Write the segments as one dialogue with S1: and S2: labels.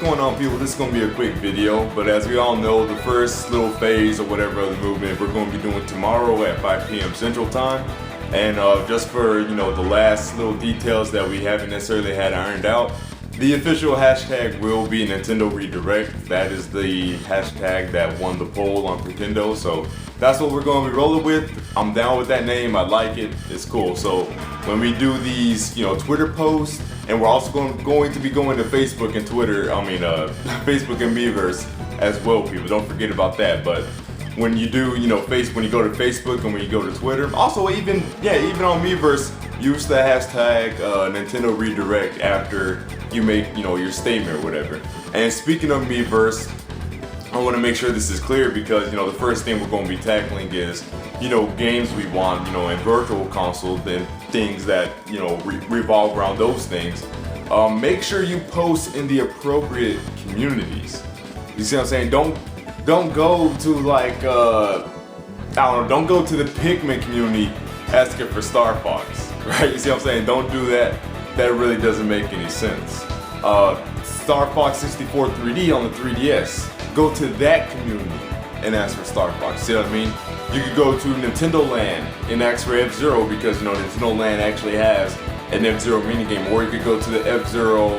S1: going on, people? This is going to be a quick video, but as we all know, the first little phase or whatever of the movement we're going to be doing tomorrow at 5 p.m. Central Time. And just for, the last little details that we haven't necessarily had ironed out, the official hashtag will be Nintendo Redirect. That is the hashtag that won the poll on Nintendo, so that's what we're going to be rolling with. I'm down with that name. I like it. It's cool. So when we do these, Twitter posts, and we're also going to be going to Facebook and Twitter. Facebook and Miiverse as well, people. Don't forget about that. But when you do, when you go to Facebook and when you go to Twitter, also even on Miiverse, use the hashtag Nintendo Redirect after you make, your statement or whatever. And speaking of Miiverse, I want to make sure this is clear because, the first thing we're going to be tackling is, games we want, in virtual console, then things that, revolve around those things. Make sure you post in the appropriate communities. You see what I'm saying? Don't go to don't go to the Pikmin community asking for Star Fox, right? You see what I'm saying? Don't do that. That really doesn't make any sense. Star Fox 64 3D on the 3DS. Go to that community and ask for Star Fox. See what I mean? You could go to Nintendo Land and ask for F-Zero because Nintendo Land actually has an F-Zero minigame, or you could go to the F-Zero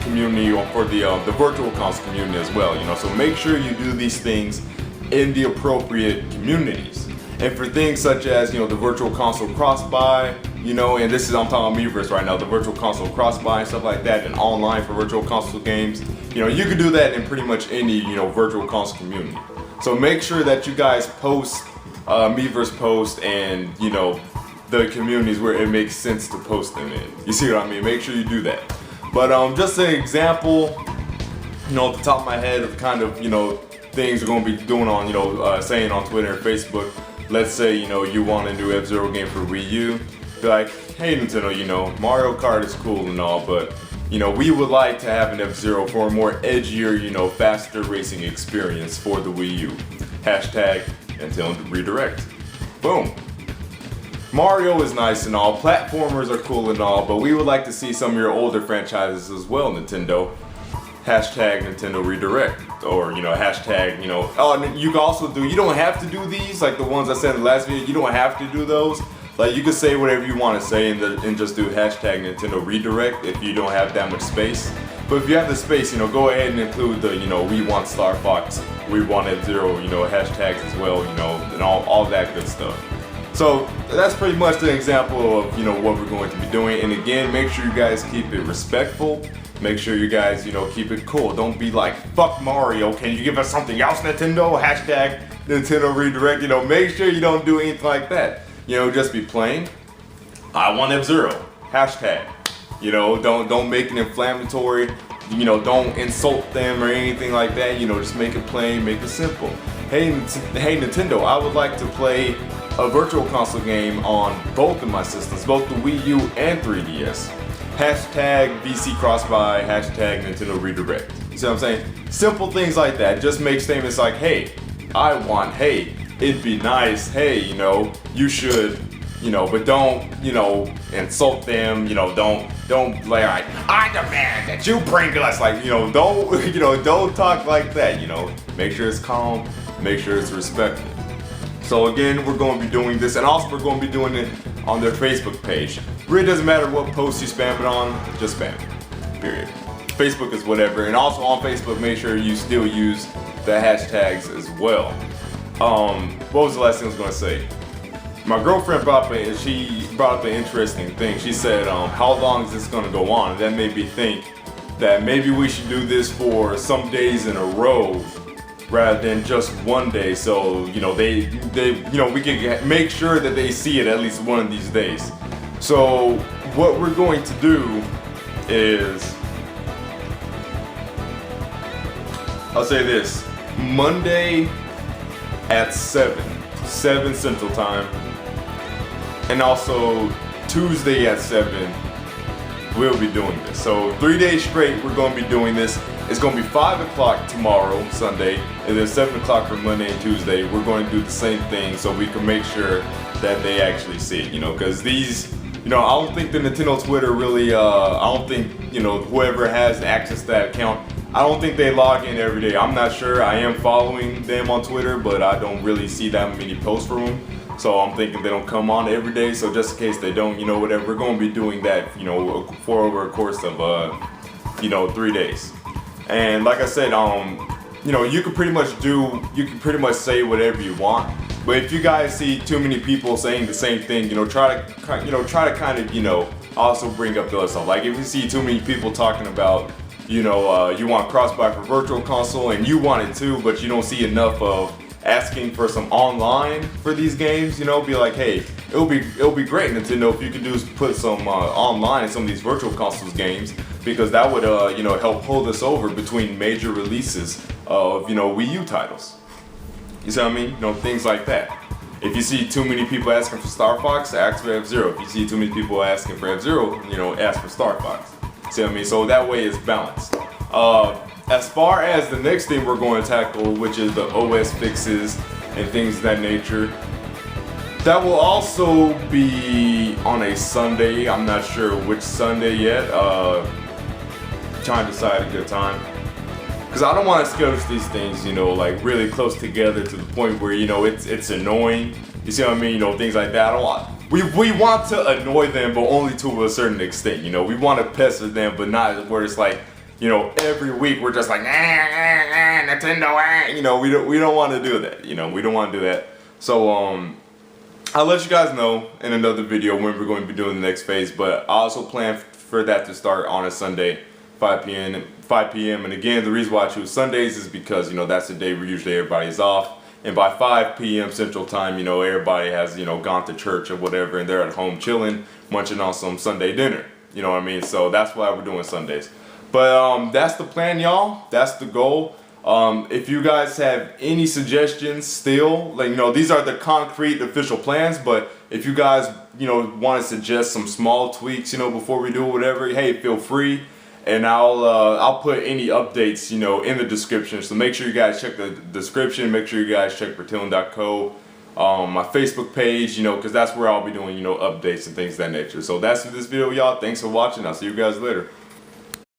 S1: community or for the virtual console community as well. So make sure you do these things in the appropriate communities. And for things such as, the virtual console cross-buy, and this is, I'm talking Miiverse right now, the virtual console cross-buy and stuff like that, and online for virtual console games, you can do that in pretty much any, virtual console community. So make sure that you guys post, Miiverse post and, the communities where it makes sense to post them in. You see what I mean? Make sure you do that. But just an example, at the top of my head of kind of, things we're going to be doing on, saying on Twitter and Facebook. Let's say, you want a new F-Zero game for Wii U. Be like, hey Nintendo, Mario Kart is cool and all, but, we would like to have an F-Zero for a more edgier, faster racing experience for the Wii U. Hashtag Nintendo Redirect. Boom. Mario is nice and all, platformers are cool and all, but we would like to see some of your older franchises as well, Nintendo. Hashtag Nintendo Redirect. Or, hashtag, you can also do, you don't have to do these, like the ones I said in the last video, you don't have to do those. Like, you can say whatever you want to say and just do hashtag Nintendo Redirect if you don't have that much space. But if you have the space, go ahead and include the, we want Star Fox, we want F-Zero, hashtags as well, and all that good stuff. So that's pretty much the example of, what we're going to be doing. And again, make sure you guys keep it respectful. Make sure you guys, keep it cool. Don't be like, fuck Mario, can you give us something else, Nintendo? Hashtag Nintendo Redirect. Make sure you don't do anything like that. Just be plain. I want F-Zero. Hashtag. Don't make it inflammatory. Don't insult them or anything like that. Just make it plain, make it simple. Hey Nintendo, I would like to play a virtual console game on both of my systems, both the Wii U and 3DS. Hashtag VC Crossbuy, hashtag Nintendo Redirect. You see what I'm saying? Simple things like that. Just make statements like, hey, I want, hey, it'd be nice, hey, you should, but don't, insult them, don't like, I demand that you bring us, like, don't talk like that, Make sure it's calm, make sure it's respectful. So again, we're going to be doing this, and also we're going to be doing it on their Facebook page. Really doesn't matter what post you spam it on, just spam it, period. Facebook is whatever, and also on Facebook, make sure you still use the hashtags as well. What was the last thing I was going to say? My girlfriend brought up an interesting thing. She said, how long is this going to go on? And that made me think that maybe we should do this for some days in a row rather than just one day, so we can make sure that they see it at least one of these days. So what we're going to do is, I'll say this, Monday at 7 Central Time, and also Tuesday at 7, we'll be doing this. So 3 days straight we're going to be doing this. It's going to be 5 o'clock tomorrow, Sunday, and then 7 o'clock for Monday and Tuesday. We're going to do the same thing so we can make sure that they actually see it, because these you know, I don't think the Nintendo Twitter really, I don't think, you know, whoever has access to that account, I don't think they log in every day. I'm not sure. I am following them on Twitter, but I don't really see that many posts from them. So I'm thinking they don't come on every day. So just in case they don't, you know, whatever, we're going to be doing that, you know, for over a course of, you know, 3 days. And like I said, you know, you can pretty much say whatever you want. But if you guys see too many people saying the same thing, you know, try to kind of, you know, also bring up the other stuff. Like if you see too many people talking about, you know, you want cross-buy for Virtual Console and you want it too, but you don't see enough of asking for some online for these games, you know, be like, hey, it'll be great, Nintendo, if you could put some online in some of these Virtual Consoles games, because that would you know, help hold us over between major releases of, you know, Wii U titles. You see what I mean? You know, things like that. If you see too many people asking for Star Fox, ask for F-Zero. If you see too many people asking for F-Zero, you know, ask for Star Fox. See what I mean? So that way it's balanced. As far as the next thing we're going to tackle, which is the OS fixes and things of that nature, that will also be on a Sunday. I'm not sure which Sunday yet. Trying to decide a good time. Because I don't want to schedule these things, you know, like really close together to the point where, you know, it's annoying. You see what I mean? You know, things like that. I don't want. We want to annoy them, but only to a certain extent. You know, we want to pester them, but not where it's like, you know, every week we're just like, Nintendo, you know, we don't want to do that. You know, we don't want to do that. So I'll let you guys know in another video when we're going to be doing the next phase. But I also plan for that to start on a Sunday, 5 p.m. And again, the reason why I choose Sundays is because, you know, that's the day where usually everybody's off. And by 5 p.m. Central Time, you know, everybody has, you know, gone to church or whatever, and they're at home chilling, munching on some Sunday dinner. You know what I mean? So that's why we're doing Sundays. But that's the plan, y'all. That's the goal. If you guys have any suggestions still, like, you know, these are the concrete official plans, but if you guys, you know, want to suggest some small tweaks, you know, before we do whatever, hey, feel free. And I'll put any updates, you know, in the description. So make sure you guys check the description. Make sure you guys check Bertillon.co, my Facebook page, you know, because that's where I'll be doing, you know, updates and things of that nature. So that's this video, y'all. Thanks for watching. I'll see you guys later.